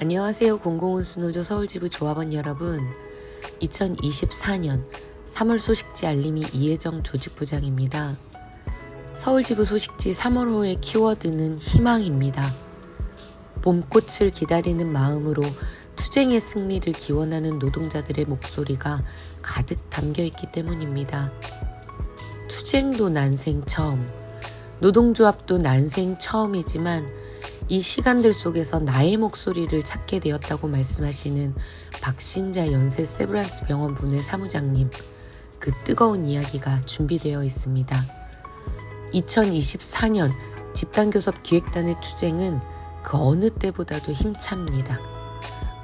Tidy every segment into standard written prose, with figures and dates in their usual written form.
안녕하세요. 공공운수노조 서울지부 조합원 여러분. 2024년 3월 소식지 알림이 이혜정 조직부장입니다. 서울지부 소식지 3월호의 키워드는 희망입니다. 봄꽃을 기다리는 마음으로 투쟁의 승리를 기원하는 노동자들의 목소리가 가득 담겨있기 때문입니다. 투쟁도 난생 처음, 노동조합도 난생 처음이지만 이 시간들 속에서 나의 목소리를 찾게 되었다고 말씀하시는 박신자 연세 세브란스 병원 분의 사무장님, 그 뜨거운 이야기가 준비되어 있습니다. 2024년 집단교섭 기획단의 투쟁은 그 어느 때보다도 힘찹니다.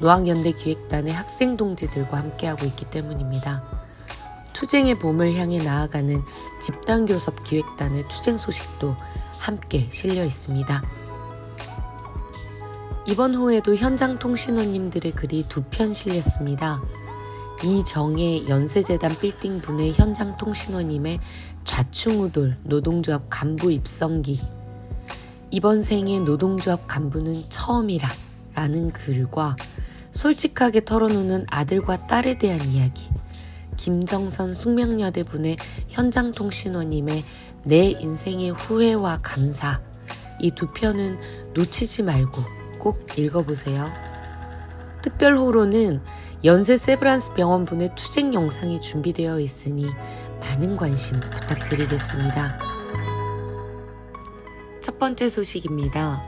노학연대 기획단의 학생 동지들과 함께하고 있기 때문입니다. 투쟁의 봄을 향해 나아가는 집단교섭 기획단의 투쟁 소식도 함께 실려 있습니다. 이번 호에도 현장통신원님들의 글이 2편 실렸습니다. 이정혜 연세재단 빌딩 분의 현장통신원님의 좌충우돌 노동조합 간부 입성기, 이번 생의 노동조합 간부는 처음이라 라는 글과 솔직하게 털어놓는 아들과 딸에 대한 이야기, 김정선 숙명여대 분의 현장통신원님의 내 인생의 후회와 감사, 이 2편은 놓치지 말고 꼭 읽어보세요. 특별호로는 연세 세브란스 병원 분의 투쟁 영상이 준비되어 있으니 많은 관심 부탁드리겠습니다. 첫 번째 소식입니다.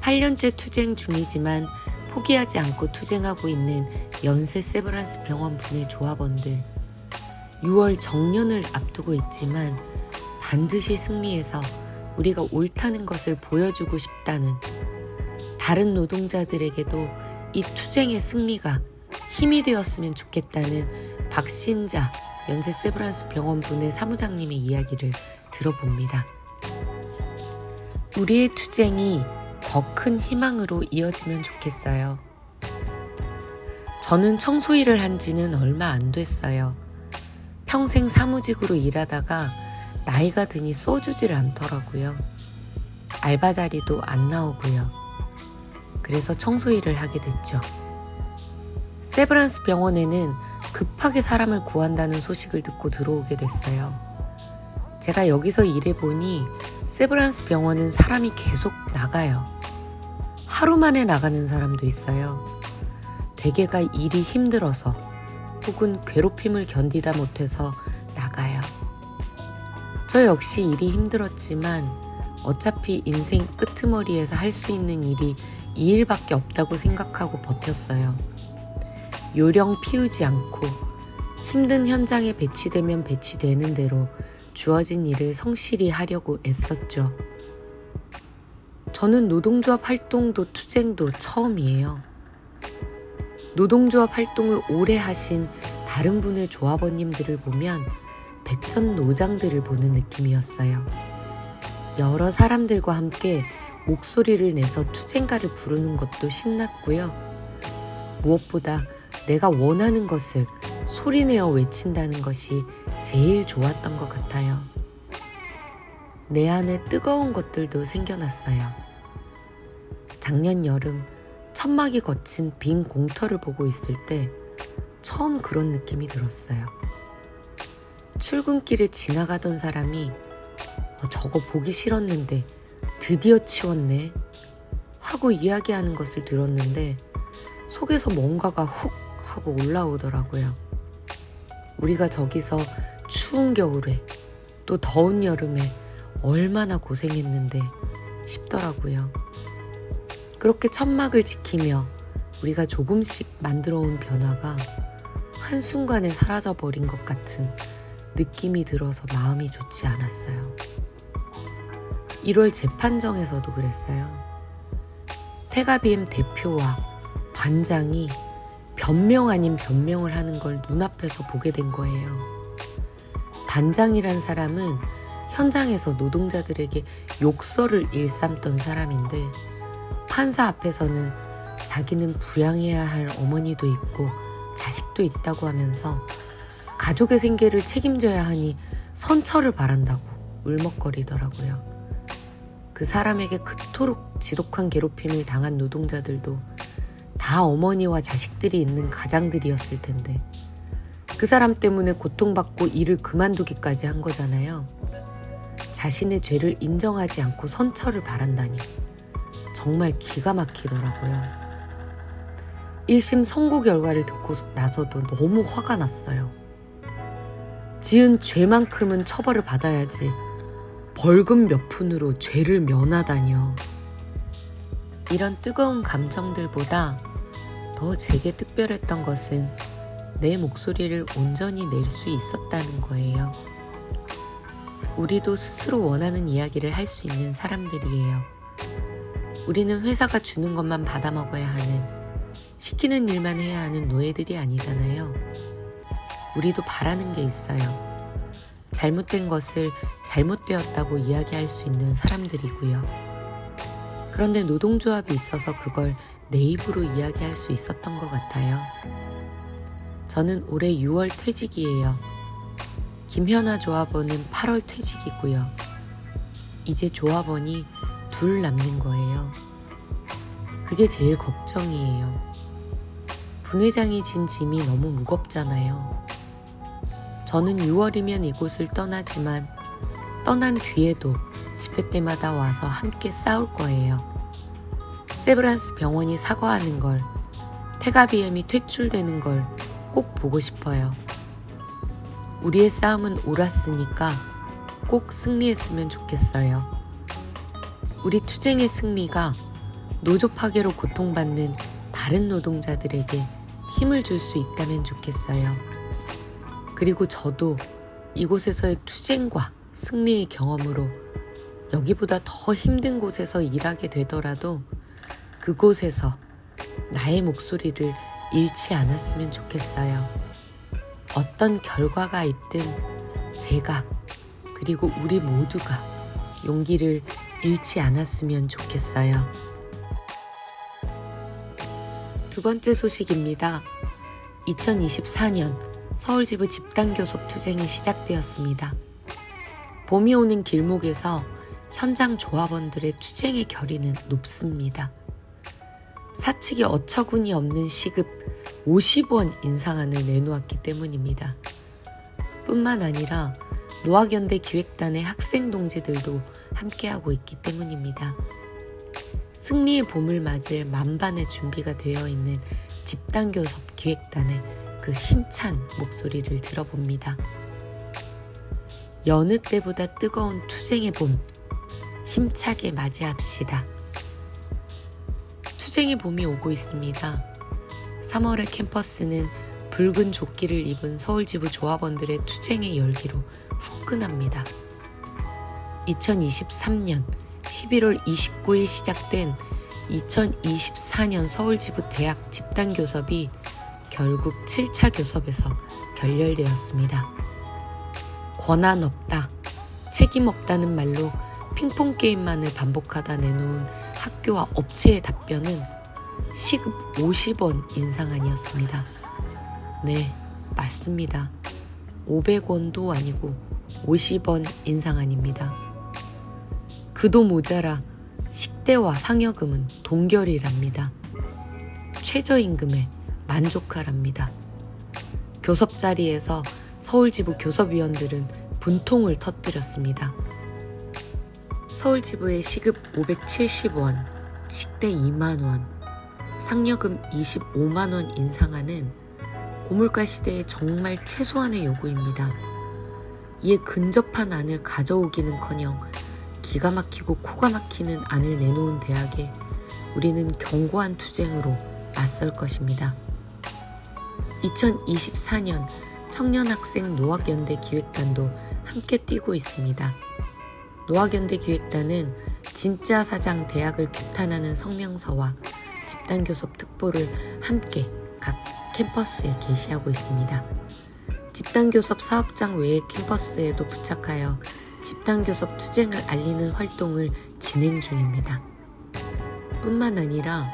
8년째 투쟁 중이지만 포기하지 않고 투쟁하고 있는 연세 세브란스 병원 분의 조합원들. 6월 정년을 앞두고 있지만 반드시 승리해서 우리가 옳다는 것을 보여주고 싶다는, 다른 노동자들에게도 이 투쟁의 승리가 힘이 되었으면 좋겠다는 박신자 연세 세브란스 병원 분의 사무장님의 이야기를 들어봅니다. 우리의 투쟁이 더 큰 희망으로 이어지면 좋겠어요. 저는 청소 일을 한 지는 얼마 안 됐어요. 평생 사무직으로 일하다가 나이가 드니 써주질 않더라고요. 알바 자리도 안 나오고요. 그래서 청소 일을 하게 됐죠. 세브란스 병원에는 급하게 사람을 구한다는 소식을 듣고 들어오게 됐어요. 제가 여기서 일해보니 세브란스 병원은 사람이 계속 나가요. 하루 만에 나가는 사람도 있어요. 대개가 일이 힘들어서 혹은 괴롭힘을 견디다 못해서 나가요. 저 역시 일이 힘들었지만 어차피 인생 끄트머리에서 할 수 있는 일이 이 일밖에 없다고 생각하고 버텼어요. 요령 피우지 않고 힘든 현장에 배치되면 배치되는 대로 주어진 일을 성실히 하려고 애썼죠. 저는 노동조합 활동도 투쟁도 처음이에요. 노동조합 활동을 오래 하신 다른 분의 조합원님들을 보면 백전노장들을 보는 느낌이었어요. 여러 사람들과 함께 목소리를 내서 투쟁가를 부르는 것도 신났고요. 무엇보다 내가 원하는 것을 소리내어 외친다는 것이 제일 좋았던 것 같아요. 내 안에 뜨거운 것들도 생겨났어요. 작년 여름 천막이 거친 빈 공터를 보고 있을 때 처음 그런 느낌이 들었어요. 출근길에 지나가던 사람이 저거 보기 싫었는데 드디어 치웠네 하고 이야기하는 것을 들었는데 속에서 뭔가가 훅 하고 올라오더라고요. 우리가 저기서 추운 겨울에 또 더운 여름에 얼마나 고생했는데 싶더라고요. 그렇게 천막을 지키며 우리가 조금씩 만들어온 변화가 한순간에 사라져버린 것 같은 느낌이 들어서 마음이 좋지 않았어요. 1월 재판정에서도 그랬어요. 태가비엠 대표와 반장이 변명 아닌 변명을 하는 걸 눈앞에서 보게 된 거예요. 반장이란 사람은 현장에서 노동자들에게 욕설을 일삼던 사람인데 판사 앞에서는 자기는 부양해야 할 어머니도 있고 자식도 있다고 하면서 가족의 생계를 책임져야 하니 선처를 바란다고 울먹거리더라고요. 그 사람에게 그토록 지독한 괴롭힘을 당한 노동자들도 다 어머니와 자식들이 있는 가장들이었을 텐데 그 사람 때문에 고통받고 일을 그만두기까지 한 거잖아요. 자신의 죄를 인정하지 않고 선처를 바란다니 정말 기가 막히더라고요. 1심 선고 결과를 듣고 나서도 너무 화가 났어요. 지은 죄만큼은 처벌을 받아야지 벌금 몇 푼으로 죄를 면하다니요. 이런 뜨거운 감정들보다 더 제게 특별했던 것은 내 목소리를 온전히 낼 수 있었다는 거예요. 우리도 스스로 원하는 이야기를 할 수 있는 사람들이에요. 우리는 회사가 주는 것만 받아먹어야 하는, 시키는 일만 해야 하는 노예들이 아니잖아요. 우리도 바라는 게 있어요. 잘못된 것을 잘못되었다고 이야기할 수 있는 사람들이고요. 그런데 노동조합이 있어서 그걸 내 입으로 이야기할 수 있었던 것 같아요. 저는 올해 6월 퇴직이에요. 김현아 조합원은 8월 퇴직이고요. 이제 조합원이 둘 남는 거예요. 그게 제일 걱정이에요. 분회장이 진 짐이 너무 무겁잖아요. 저는 6월이면 이곳을 떠나지만 떠난 뒤에도 집회 때마다 와서 함께 싸울 거예요. 세브란스 병원이 사과하는 걸, 테가비엠이 퇴출되는 걸 꼭 보고 싶어요. 우리의 싸움은 옳았으니까 꼭 승리했으면 좋겠어요. 우리 투쟁의 승리가 노조 파괴로 고통받는 다른 노동자들에게 힘을 줄 수 있다면 좋겠어요. 그리고 저도 이곳에서의 투쟁과 승리의 경험으로 여기보다 더 힘든 곳에서 일하게 되더라도 그곳에서 나의 목소리를 잃지 않았으면 좋겠어요. 어떤 결과가 있든 제가 그리고 우리 모두가 용기를 잃지 않았으면 좋겠어요. 두 번째 소식입니다. 2024년 서울지부 집단교섭 투쟁이 시작되었습니다. 봄이 오는 길목에서 현장 조합원들의 투쟁의 결의는 높습니다. 사측이 어처구니 없는 시급 50원 인상안을 내놓았기 때문입니다. 뿐만 아니라 노학연대 기획단의 학생 동지들도 함께하고 있기 때문입니다. 승리의 봄을 맞을 만반의 준비가 되어 있는 집단교섭 기획단의 그 힘찬 목소리를 들어봅니다. 여느 때보다 뜨거운 투쟁의 봄, 힘차게 맞이합시다. 투쟁의 봄이 오고 있습니다. 3월의 캠퍼스는 붉은 조끼를 입은 서울지부 조합원들의 투쟁의 열기로 후끈합니다. 2023년 11월 29일 시작된 2024년 서울지부 대학 집단교섭이 결국 7차 교섭에서 결렬되었습니다. 권한 없다, 책임 없다는 말로 핑퐁 게임만을 반복하다 내놓은 학교와 업체의 답변은 시급 50원 인상안이었습니다. 네, 맞습니다. 500원도 아니고 50원 인상안입니다. 그도 모자라 식대와 상여금은 동결이랍니다. 최저임금에 만족하랍니다. 교섭 자리에서 서울지부 교섭위원들은 분통을 터뜨렸습니다. 서울지부의 시급 570원, 식대 2만원, 상여금 25만원 인상안은 고물가 시대에 정말 최소한의 요구입니다. 이에 근접한 안을 가져오기는커녕 기가 막히고 코가 막히는 안을 내놓은 대학에 우리는 견고한 투쟁으로 맞설 것입니다. 2024년 청년학생 노학연대 기획단도 함께 뛰고 있습니다. 노학연대 기획단은 진짜 사장 대학을 규탄하는 성명서와 집단교섭 특보를 함께 각 캠퍼스에 게시하고 있습니다. 집단교섭 사업장 외의 캠퍼스에도 부착하여 집단교섭 투쟁을 알리는 활동을 진행 중입니다. 뿐만 아니라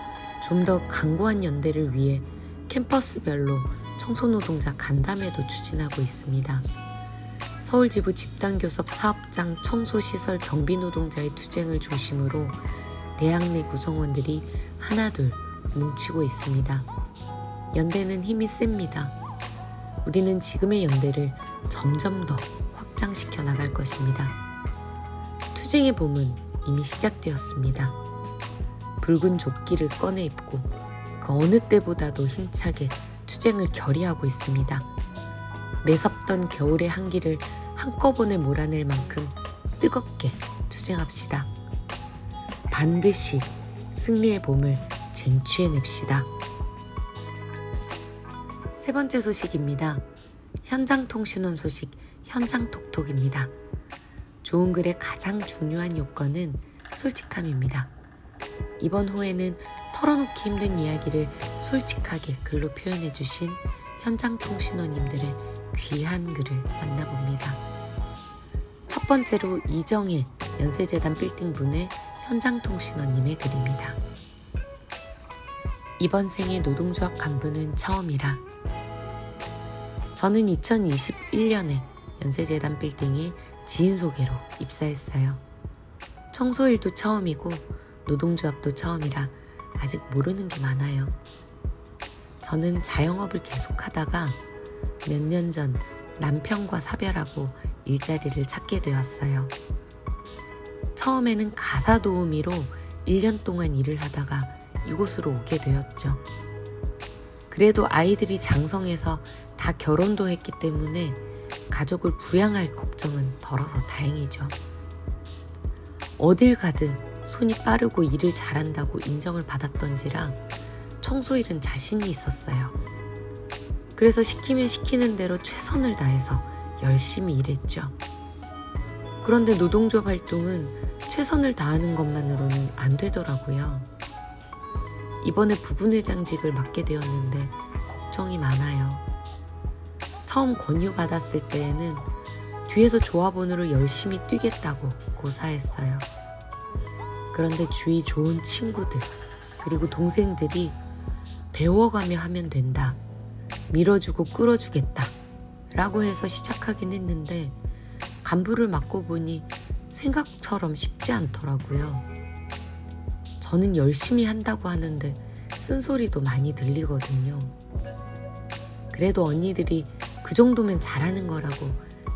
좀 더 강고한 연대를 위해 캠퍼스별로 청소노동자 간담회도 추진하고 있습니다. 서울지부 집단교섭 사업장 청소시설 경비노동자의 투쟁을 중심으로 대학 내 구성원들이 하나둘 뭉치고 있습니다. 연대는 힘이 셉니다. 우리는 지금의 연대를 점점 더 확장시켜 나갈 것입니다. 투쟁의 봄은 이미 시작되었습니다. 붉은 조끼를 꺼내 입고 그 어느 때보다도 힘차게 투쟁을 결의하고 있습니다. 매섭던 겨울의 한기를 한꺼번에 몰아낼 만큼 뜨겁게 투쟁합시다. 반드시 승리의 봄을 쟁취해냅시다. 세 번째 소식입니다. 현장통신원 소식 현장톡톡입니다. 좋은 글의 가장 중요한 요건은 솔직함입니다. 이번 호에는 털어놓기 힘든 이야기를 솔직하게 글로 표현해주신 현장통신원님들의 귀한 글을 만나봅니다. 첫 번째로 이정혜 연세재단 빌딩분의 현장통신원님의 글입니다. 이번 생에 노동조합 간부는 처음이라. 저는 2021년에 연세재단 빌딩에 지인 소개로 입사했어요. 청소일도 처음이고 노동조합도 처음이라 아직 모르는 게 많아요. 저는 자영업을 계속하다가 몇 년 전 남편과 사별하고 일자리를 찾게 되었어요. 처음에는 가사 도우미로 1년 동안 일을 하다가 이곳으로 오게 되었죠. 그래도 아이들이 장성해서 다 결혼도 했기 때문에 가족을 부양할 걱정은 덜어서 다행이죠. 어딜 가든 손이 빠르고 일을 잘한다고 인정을 받았던지라 청소일은 자신이 있었어요. 그래서 시키면 시키는 대로 최선을 다해서 열심히 일했죠. 그런데 노동조합 활동은 최선을 다하는 것만으로는 안 되더라고요. 이번에 부분회장직을 맡게 되었는데 걱정이 많아요. 처음 권유받았을 때에는 뒤에서 조합원으로 열심히 뛰겠다고 고사했어요. 그런데 주위 좋은 친구들 그리고 동생들이 배워가며 하면 된다, 밀어주고 끌어주겠다 라고 해서 시작하긴 했는데 간부를 맡고 보니 생각처럼 쉽지 않더라고요. 저는 열심히 한다고 하는데 쓴소리도 많이 들리거든요. 그래도 언니들이 그 정도면 잘하는 거라고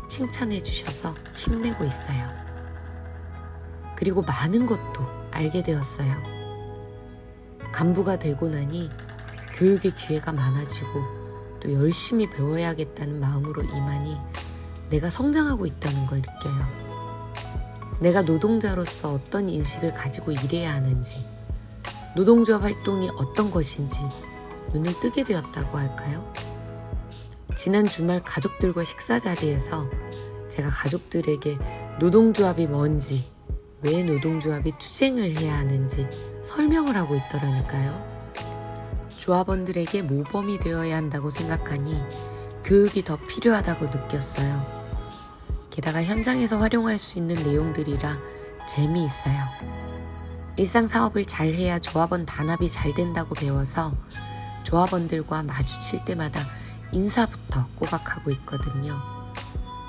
칭찬해 주셔서 힘내고 있어요. 그리고 많은 것도 알게 되었어요. 간부가 되고 나니 교육의 기회가 많아지고 또 열심히 배워야겠다는 마음으로 임하니 내가 성장하고 있다는 걸 느껴요. 내가 노동자로서 어떤 인식을 가지고 일해야 하는지, 노동조합 활동이 어떤 것인지 눈을 뜨게 되었다고 할까요? 지난 주말 가족들과 식사 자리에서 제가 가족들에게 노동조합이 뭔지, 왜 노동조합이 투쟁을 해야 하는지 설명을 하고 있더라니까요. 조합원들에게 모범이 되어야 한다고 생각하니 교육이 더 필요하다고 느꼈어요. 게다가 현장에서 활용할 수 있는 내용들이라 재미있어요. 일상 사업을 잘해야 조합원 단합이 잘 된다고 배워서 조합원들과 마주칠 때마다 인사부터 꼬박하고 있거든요.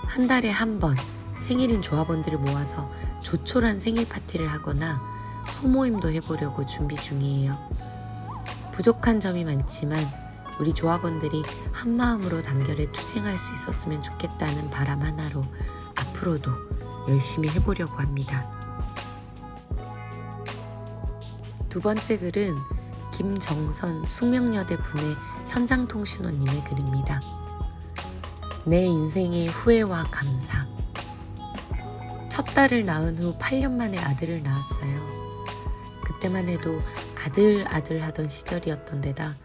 한 달에 한 번 생일인 조합원들을 모아서 조촐한 생일 파티를 하거나 소모임도 해보려고 준비 중이에요. 부족한 점이 많지만 우리 조합원들이 한마음으로 단결에 투쟁할 수 있었으면 좋겠다는 바람 하나로 앞으로도 열심히 해보려고 합니다. 두 번째 글은 김정선 숙명여대 분의 현장통신원님의 글입니다. 내 인생의 후회와 감사. 첫 딸을 낳은 후 8년 만에 아들을 낳았어요. 그때만 해도 아들 하던 시절이었던 데다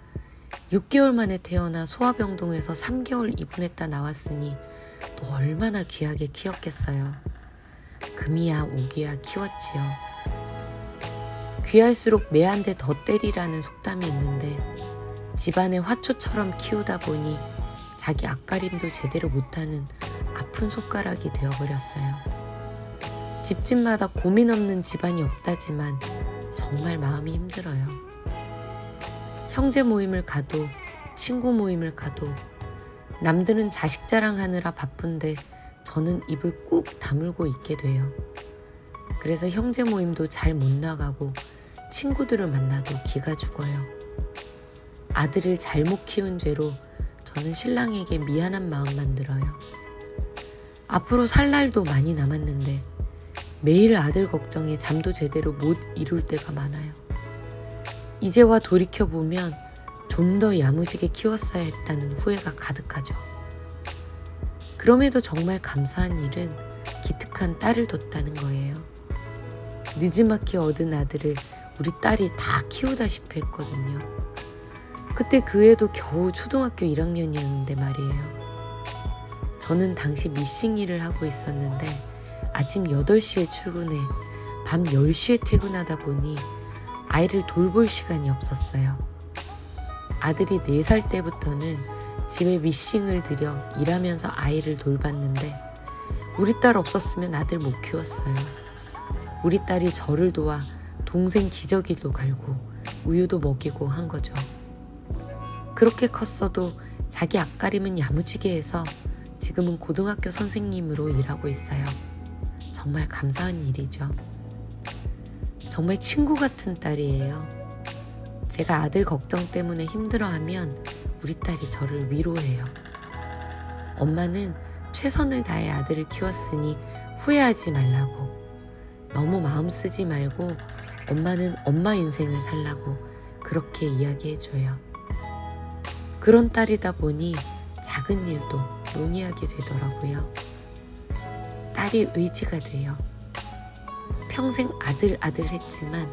6개월 만에 태어나 소아병동에서 3개월 입원했다 나왔으니 또 얼마나 귀하게 키웠겠어요. 금이야 오기야 키웠지요. 귀할수록 매한테 더 때리라는 속담이 있는데 집안의 화초처럼 키우다 보니 자기 앞가림도 제대로 못하는 아픈 손가락이 되어버렸어요. 집집마다 고민 없는 집안이 없다지만 정말 마음이 힘들어요. 형제 모임을 가도 친구 모임을 가도 남들은 자식 자랑하느라 바쁜데 저는 입을 꾹 다물고 있게 돼요. 그래서 형제 모임도 잘 못 나가고 친구들을 만나도 기가 죽어요. 아들을 잘못 키운 죄로 저는 신랑에게 미안한 마음만 들어요. 앞으로 살 날도 많이 남았는데 매일 아들 걱정에 잠도 제대로 못 이룰 때가 많아요. 이제와 돌이켜보면 좀 더 야무지게 키웠어야 했다는 후회가 가득하죠. 그럼에도 정말 감사한 일은 기특한 딸을 뒀다는 거예요. 늦지막히 얻은 아들을 우리 딸이 다 키우다시피 했거든요. 그때 그 애도 겨우 초등학교 1학년이었는데 말이에요. 저는 당시 미싱 일을 하고 있었는데 아침 8시에 출근해 밤 10시에 퇴근하다 보니 아이를 돌볼 시간이 없었어요. 아들이 4살 때부터는 집에 미싱을 들여 일하면서 아이를 돌봤는데 우리 딸 없었으면 아들 못 키웠어요. 우리 딸이 저를 도와 동생 기저귀도 갈고 우유도 먹이고 한 거죠. 그렇게 컸어도 자기 앞가림은 야무지게 해서 지금은 고등학교 선생님으로 일하고 있어요. 정말 감사한 일이죠. 정말 친구 같은 딸이에요. 제가 아들 걱정 때문에 힘들어하면 우리 딸이 저를 위로해요. 엄마는 최선을 다해 아들을 키웠으니 후회하지 말라고, 너무 마음 쓰지 말고 엄마는 엄마 인생을 살라고 그렇게 이야기해줘요. 그런 딸이다 보니 작은 일도 논의하게 되더라고요. 딸이 의지가 돼요. 평생 아들 했지만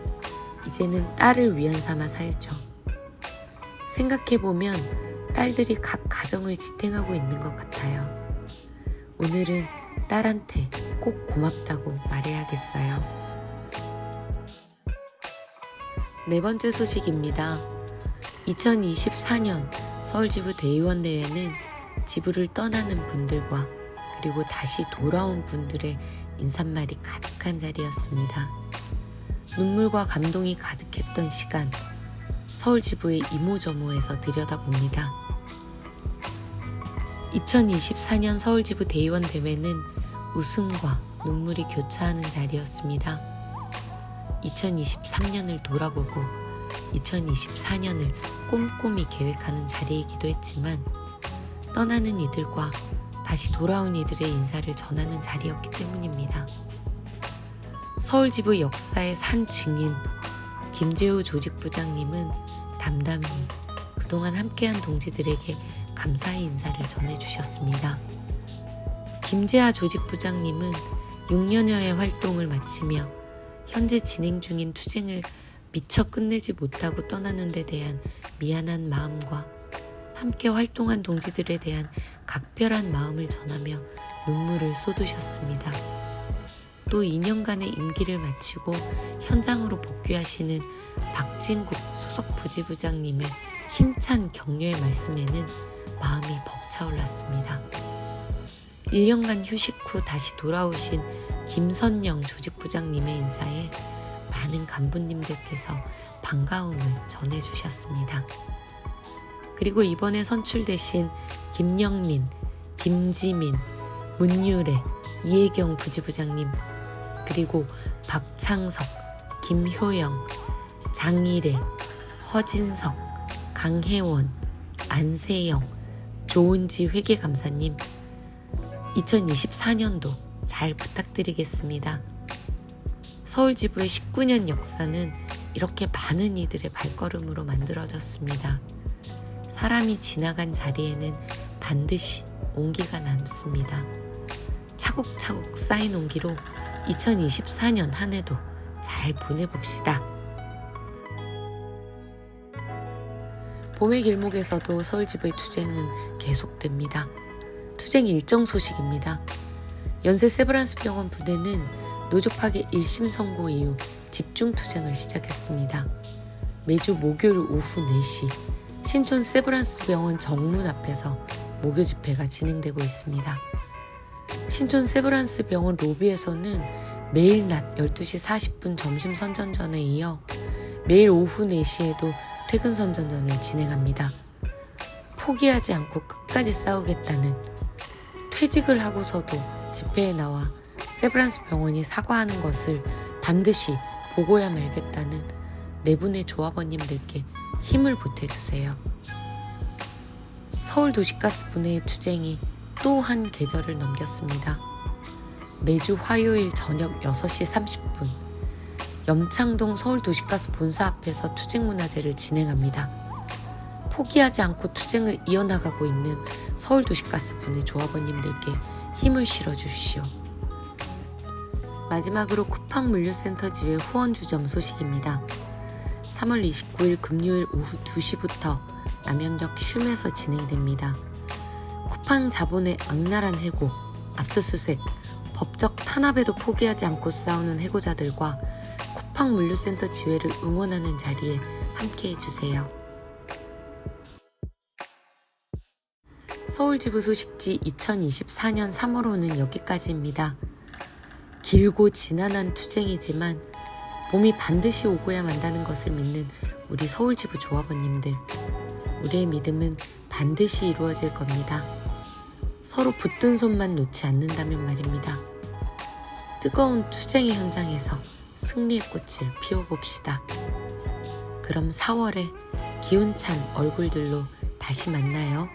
이제는 딸을 위안 삼아 살죠. 생각해보면 딸들이 각 가정을 지탱하고 있는 것 같아요. 오늘은 딸한테 꼭 고맙다고 말해야겠어요. 네 번째 소식입니다. 2024년 서울지부 대의원대회는 지부를 떠나는 분들과 그리고 다시 돌아온 분들의 인사말이 가득한 자리였습니다. 눈물과 감동이 가득했던 시간, 서울지부의 이모저모에서 들여다봅니다. 2024년 서울지부 대의원 대회는 웃음과 눈물이 교차하는 자리였습니다. 2023년을 돌아보고 2024년을 꼼꼼히 계획하는 자리이기도 했지만 떠나는 이들과 다시 돌아온 이들의 인사를 전하는 자리였기 때문입니다. 서울지부 역사의 산 증인 김재우 조직부장님은 담담히 그동안 함께한 동지들에게 감사의 인사를 전해주셨습니다. 김재하 조직부장님은 6년여의 활동을 마치며 현재 진행 중인 투쟁을 미처 끝내지 못하고 떠나는 데 대한 미안한 마음과 함께 활동한 동지들에 대한 각별한 마음을 전하며 눈물을 쏟으셨습니다. 또 2년간의 임기를 마치고 현장으로 복귀하시는 박진국 수석 부지부장님의 힘찬 격려의 말씀에는 마음이 벅차올랐습니다. 1년간 휴식 후 다시 돌아오신 김선영 조직부장님의 인사에 많은 간부님들께서 반가움을 전해주셨습니다. 그리고 이번에 선출되신 김영민, 김지민, 문유래, 이혜경 부지부장님, 그리고 박창석, 김효영, 장일애, 허진석, 강혜원, 안세영, 조은지 회계감사님, 2024년도 잘 부탁드리겠습니다. 서울지부의 19년 역사는 이렇게 많은 이들의 발걸음으로 만들어졌습니다. 사람이 지나간 자리에는 반드시 온기가 남습니다. 차곡차곡 쌓인 온기로 2024년 한 해도 잘 보내봅시다. 봄의 길목에서도 서울지부의 투쟁은 계속됩니다. 투쟁 일정 소식입니다. 연세 세브란스 병원 부대는 노조 파괴 1심 선고 이후 집중 투쟁을 시작했습니다. 매주 목요일 오후 4시 신촌 세브란스 병원 정문 앞에서 목요 집회가 진행되고 있습니다. 신촌 세브란스 병원 로비에서는 매일 낮 12시 40분 점심 선전전에 이어 매일 오후 4시에도 퇴근 선전전을 진행합니다. 포기하지 않고 끝까지 싸우겠다는, 퇴직을 하고서도 집회에 나와 세브란스 병원이 사과하는 것을 반드시 보고야 말겠다는 네 분의 조합원님들께 힘을 보태주세요. 서울 도시가스 분해의 투쟁이 또 한 계절을 넘겼습니다. 매주 화요일 저녁 6시 30분 염창동 서울도시가스 본사 앞에서 투쟁문화제를 진행합니다. 포기하지 않고 투쟁을 이어나가고 있는 서울도시가스 분해 조합원님들께 힘을 실어주십시오. 마지막으로 쿠팡물류센터 지회 후원주점 소식입니다. 3월 29일 금요일 오후 2시부터 남영역 쉼에서 진행됩니다. 쿠팡 자본의 악랄한 해고, 압수수색, 법적 탄압에도 포기하지 않고 싸우는 해고자들과 쿠팡 물류센터 지회를 응원하는 자리에 함께해주세요. 서울지부 소식지 2024년 3월호는 여기까지입니다. 길고 지난한 투쟁이지만 봄이 반드시 오고야 만다는 것을 믿는 우리 서울지부 조합원님들, 우리의 믿음은 반드시 이루어질 겁니다. 서로 붙든 손만 놓지 않는다면 말입니다. 뜨거운 투쟁의 현장에서 승리의 꽃을 피워봅시다. 그럼 4월에 기운찬 얼굴들로 다시 만나요.